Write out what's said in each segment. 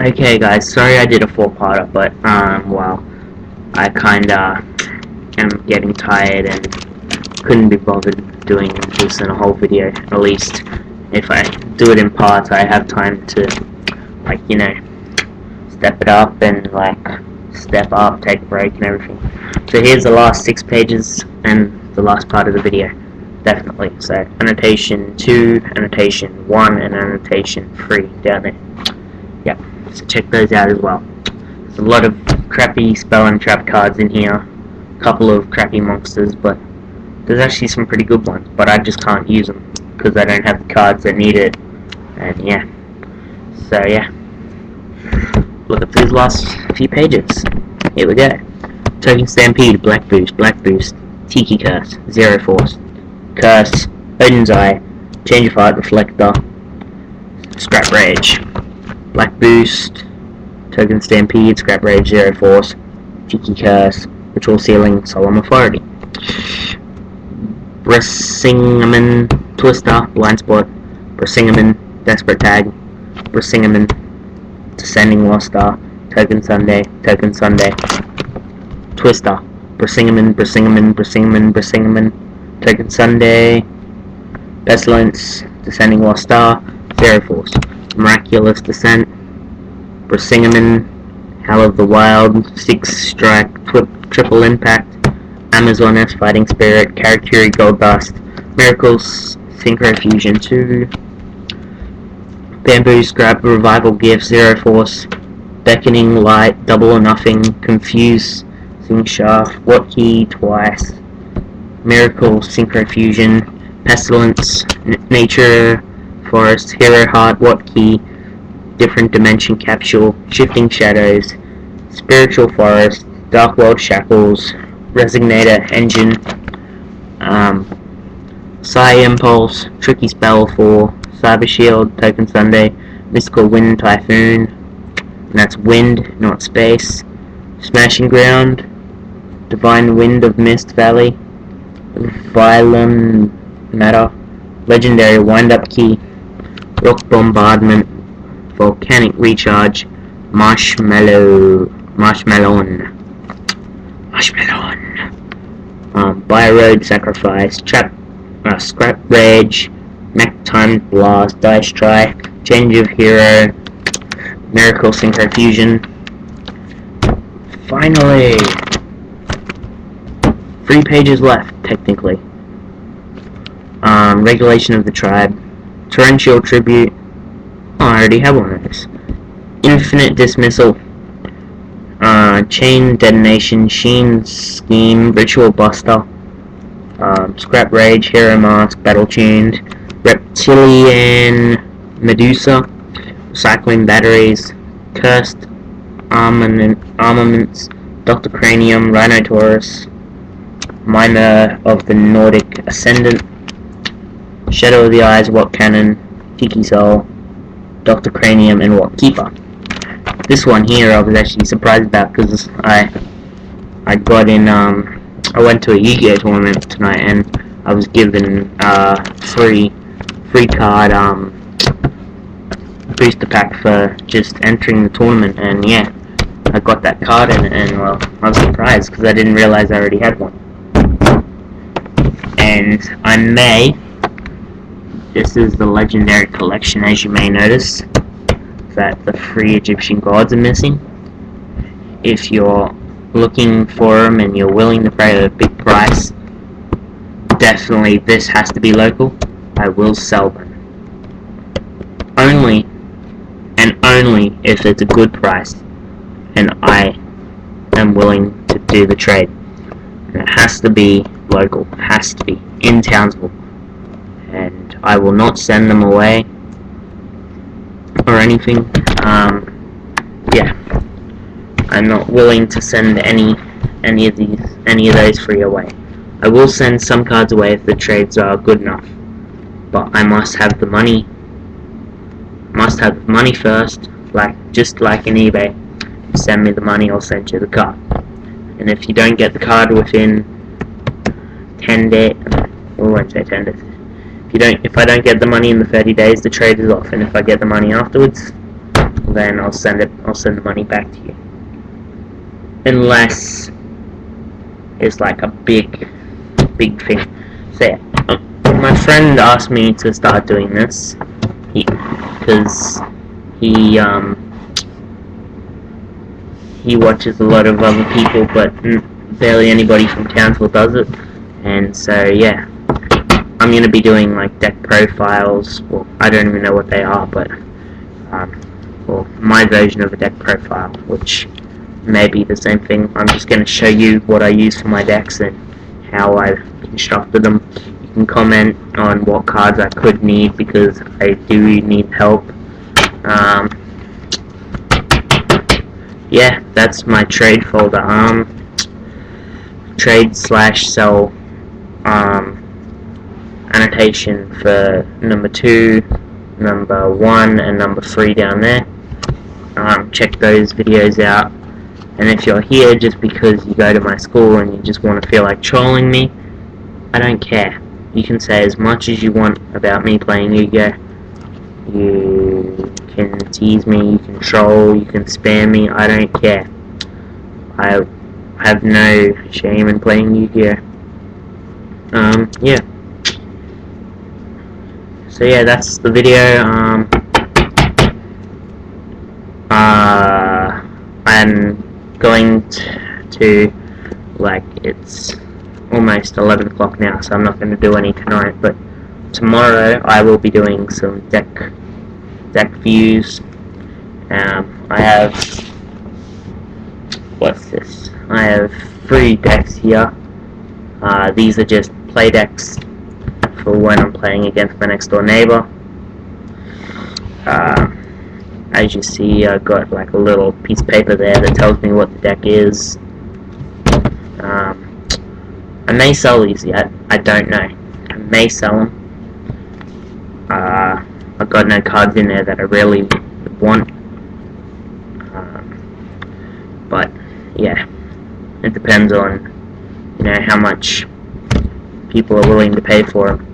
Okay guys, sorry I did a 4-parter, but well, I kinda am getting tired and couldn't be bothered doing this in a whole video. At least if I do it in parts, I have time to, like, step it up and step up, take a break and everything. So here's the last 6 pages and the last part of the video. Definitely. So annotation 2, annotation 1, and annotation 3 down there. Yep. So check those out as well. There's a lot of crappy spell and trap cards in here. A couple of crappy monsters, but there's actually some pretty good ones. But I just can't use them because I don't have the cards that need it. And yeah. So yeah. Look at these last few pages. Here we go. Token Stampede, Black Boost, Tiki Curse, Zero Force, Curse, Odin's Eye, Change of Heart, Reflector, Scrap Rage, Black Boost, Token Stampede, Scrap Rage, Zero Force, Tiki Curse, Ritual Sealing, Solemn Authority, Brissingaman, Twister, Blind Spot, Brissingaman, Desperate Tag, Brissingaman, Descending Lost Star, Token Sunday, Twister, Brissingaman, Token Sunday, Pestilence, Descending Lost Star, Zero Force, Miraculous Descent, Brissingaman, Hell of the Wild, 6 Strike, Triple Impact, Amazon S Fighting Spirit, Karakuri Gold Dust, Miracles, Synchro Fusion 2, Bamboo Scrap, Revival Gift, Zero Force, Beckoning Light, Double or Nothing, Confuse, Sing Shaft, What Key twice, Miracle, Synchro Fusion, Pestilence, Nature Forest, Hero Heart, What Key, Different Dimension Capsule, Shifting Shadows, Spiritual Forest, Dark World Shackles, Resignator Engine, Psy Impulse, Tricky Spell for Cyber Shield, Token Sunday, Mystical Wind Typhoon, and that's wind, not space, Smashing Ground, Divine Wind of Mist Valley, Violent Matter, Legendary Wind-Up Key, Rock Bombardment, Volcanic Recharge, Marshmallow, Buy Road Sacrifice, Scrap Rage, Mac Time Blast, Dice Strike, Change of Hero, Miracle Synchro Fusion. Finally! 3 pages left, technically. Regulation of the Tribe, Torrential Tribute. Oh, I already have one of those. Infinite Dismissal, Chain Detonation, Sheen Scheme, Ritual Buster, Scrap Rage, Hero Mask, Battle Tuned, Reptilian Medusa, Recycling Batteries, Cursed Armaments, Dr. Cranium, Rhinotaurus, Miner of the Nordic Ascendant, Shadow of the Eyes, What Cannon, Tiki Soul, Dr. Cranium, and What Keeper. This one here I was actually surprised about because I got in, I went to a Yu-Gi-Oh tournament tonight and I was given free card booster pack for just entering the tournament, and yeah, I got that card and well, I was surprised because I didn't realize I already had one. And this is the Legendary Collection, as you may notice, that the 3 Egyptian gods are missing. If you're looking for them and you're willing to pay a big price, definitely this has to be local. I will sell them. Only if it's a good price and I am willing to do the trade. And it has to be local. It has to be in Townsville. And I will not send them away or anything. Yeah, I'm not willing to send any of those free away. I will send some cards away if the trades are good enough, but I must have the money. First, just like in eBay. Send me the money, I'll send you the card. And if you don't get the card within 10 days, I won't say 10 days. If I don't get the money in the 30 days, the trade is off, and if I get the money afterwards, then I'll send the money back to you. Unless it's like a big thing. So yeah, my friend asked me to start doing this because he watches a lot of other people, but barely anybody from Townsville does it. And so yeah, I'm gonna be doing like deck profiles. Well, I don't even know what they are, but well, my version of a deck profile, which may be the same thing. I'm just gonna show you what I use for my decks and how I've constructed them. You can comment on what cards I could need, because I do need help. Yeah, that's my trade folder. Trade/sell annotation for number 2, number 1, and number 3 down there. Check those videos out. And if you're here just because you go to my school and you just want to feel like trolling me, I don't care. You can say as much as you want about me playing Yu-Gi-Oh! You can tease me, you can troll, you can spam me, I don't care. I have no shame in playing Yu-Gi-Oh! Yeah. So yeah, that's the video. I'm going to, like, it's almost 11 o'clock now, so I'm not going to do any tonight, but tomorrow I will be doing some deck views. I have, what's this? I have 3 decks here. These are just play decks for when I'm playing against my next door neighbor. As you see, I've got like a little piece of paper there that tells me what the deck is. I may sell these yet, I don't know. I may sell them. I've got no cards in there that I really want. But yeah, it depends on, you know, how much people are willing to pay for them.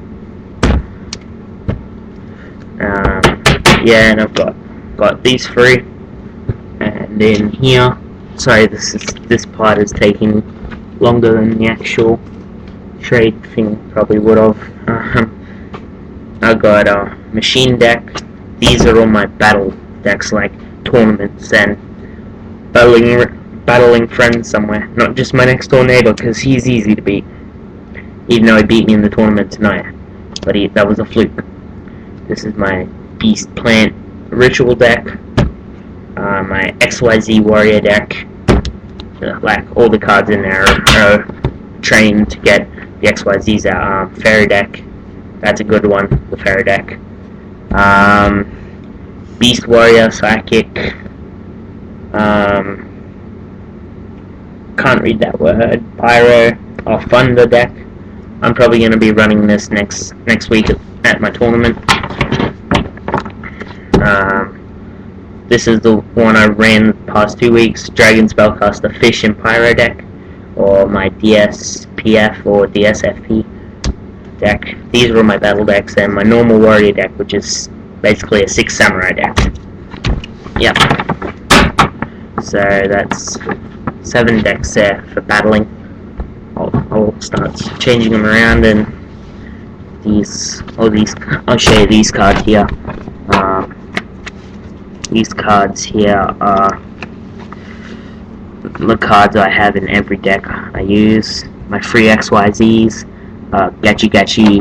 Yeah, and I've got these 3, and in here, sorry, this part is taking longer than the actual trade thing probably would have. I got a machine deck. These are all my battle decks, like tournaments and battling friends somewhere, not just my next door neighbor, because he's easy to beat, even though he beat me in the tournament tonight, but that was a fluke. This is my Beast Plant Ritual deck, my XYZ Warrior deck. Like, all the cards in there are trained to get the XYZs out. Fairy deck, that's a good one, the Fairy deck. Beast Warrior, Psychic, can't read that word, Pyro, or Thunder deck. I'm probably going to be running this next week at my tournament. This is the one I ran the past 2 weeks, Dragon Spellcaster Fish and Pyro deck, or my DSPF or DSFP deck. These are all my battle decks, and my normal warrior deck, which is basically a 6 samurai deck. Yep. So that's 7 decks there for battling. I'll start changing them around, and I'll show you these cards here. These cards here are the cards I have in every deck I use. My 3 XYZs, Gachi Gachi,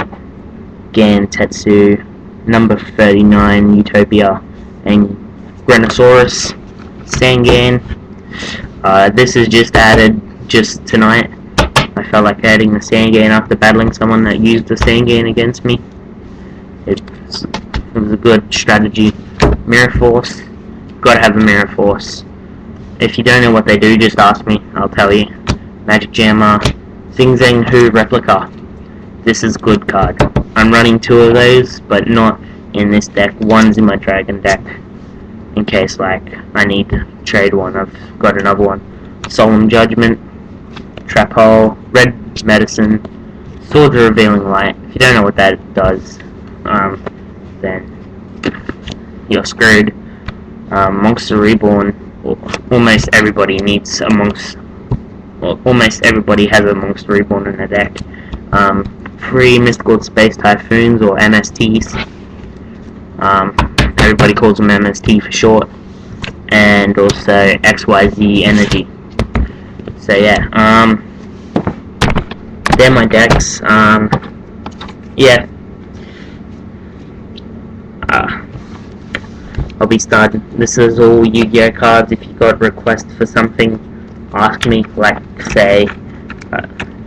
Gan Tetsu, number 39 Utopia, and Grenosaurus, Sangan. This is just added just tonight. I felt like adding the Sangan after battling someone that used the Sangan against me. It was a good strategy. Mirror Force, gotta have a Mirror Force. If you don't know what they do, just ask me, I'll tell you. Magic Jammer, Zing Zang Hu Replica. This is a good card. I'm running 2 of those, but not in this deck. One's in my Dragon deck, in case like I need to trade one. I've got another one. Solemn Judgment, Trap Hole, Red Medicine, Swords of Revealing Light. If you don't know what that does, then you're screwed. Monster Reborn, almost everybody needs a Monster. Well, almost everybody has a Monster Reborn in their deck. 3 Mystical Space Typhoons, or MSTs. Everybody calls them MST for short. And also XYZ Energy. So yeah, they're my decks. Yeah. I'll be starting. This is all Yu-Gi-Oh cards. If you got requests for something, ask me, like say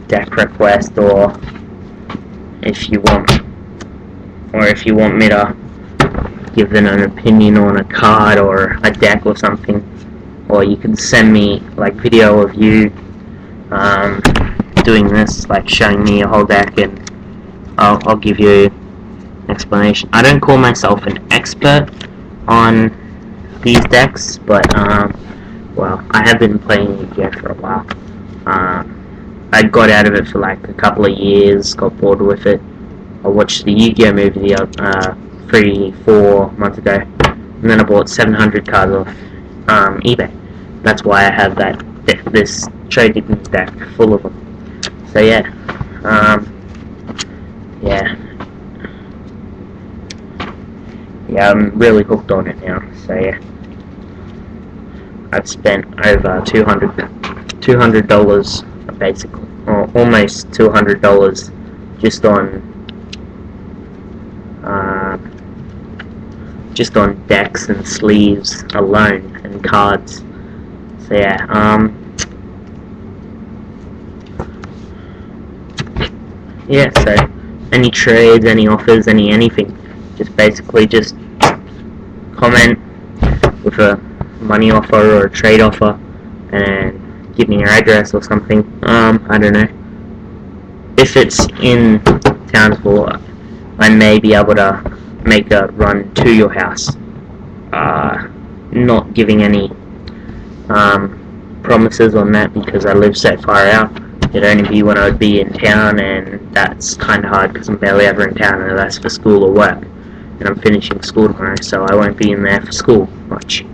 deck request, or if you want me to give them an opinion on a card or a deck or something, or you can send me like video of you doing this, like showing me a whole deck, and I'll give you an explanation. I don't call myself an expert on these decks, but well, I have been playing Yu-Gi-Oh for a while. I got out of it for like a couple of years, got bored with it. I watched the Yu-Gi-Oh movie 3-4 months ago, and then I bought 700 cards off eBay. That's why I have this trading deck full of them. So yeah, yeah, I'm really hooked on it now. So yeah, I've spent over $200 basically, or almost $200 just on decks and sleeves alone and cards. So yeah, yeah. So any trades, any offers, anything, just basically just comment with a money offer or a trade offer, and give me your address or something. I don't know. If it's in Townsville, I may be able to make a run to your house. Not giving any promises on that because I live so far out. It'd only be when I would be in town, and that's kind of hard because I'm barely ever in town, and that's for school or work. And I'm finishing school tomorrow, so I won't be in there for school much.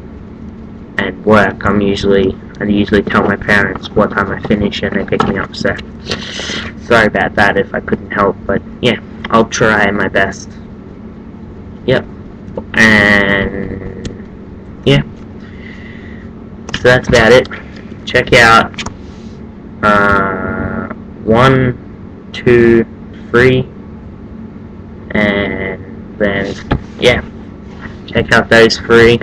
And work, I usually tell my parents what time I finish, and they pick me up. So sorry about that if I couldn't help, but yeah, I'll try my best. Yep. And yeah, so that's about it. Check out 1, 2, 3, and then yeah, check out those 3.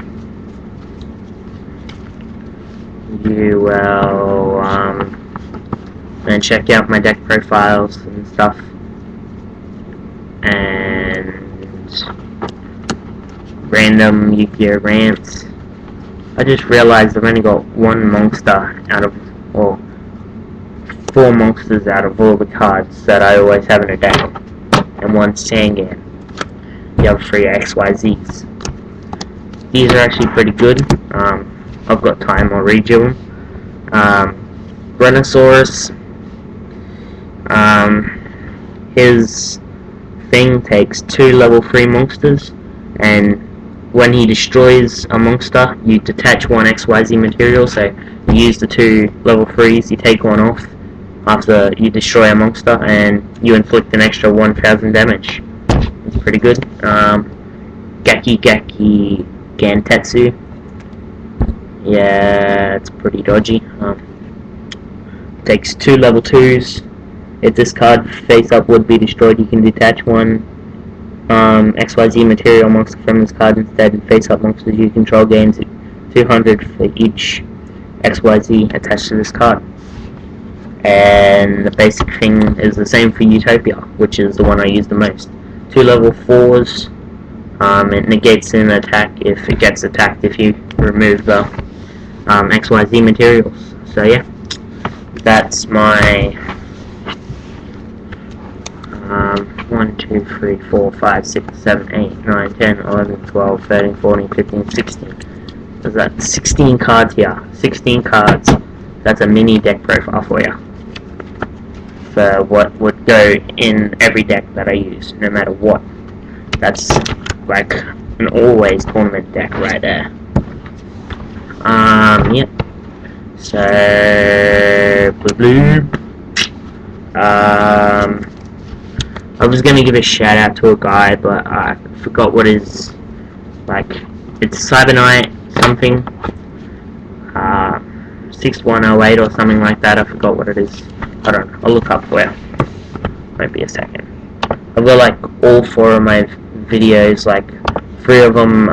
You will then check out my deck profiles and stuff, and random Yu-Gi-Oh rants. I just realized I've only got 1 monster out of, or 4 monsters out of all the cards that I always have in a deck, and 1 Sangan. The other 3 are XYZs. These are actually pretty good. I've got time, I'll read you them. Brontosaurus, his thing takes 2 level 3 monsters, and when he destroys a monster, you detach 1 XYZ material, so you use the 2 level 3s, you take 1 off after you destroy a monster, and you inflict an extra 1000 damage. It's pretty good. Gaki Gantetsu. Yeah, it's pretty dodgy. Takes 2 level 2s. If this card face up would be destroyed, you can detach 1 XYZ material monster from this card instead, and face up monsters you control gains 200 for each XYZ attached to this card. And the basic thing is the same for Utopia, which is the one I use the most. 2 level 4s. It negates an attack if it gets attacked if you remove the XYZ materials. So yeah, that's my 1, 2, 3, 4, 5, 6, 7, 8, 9, 10, 11, 12, 13, 14, 15, 16. There's that 16 cards here. 16 cards. That's a mini deck profile for you. For what would go in every deck that I use, no matter what. That's like an always tournament deck right there. Yeah. So, bloop, bloop. I was gonna give a shout out to a guy, but I forgot what his, like, it's Cybernight something, 6108 or something like that. I forgot what it is. I don't know. I'll look up for it. Might be a second. I've got like all 4 of my videos, like 3 of them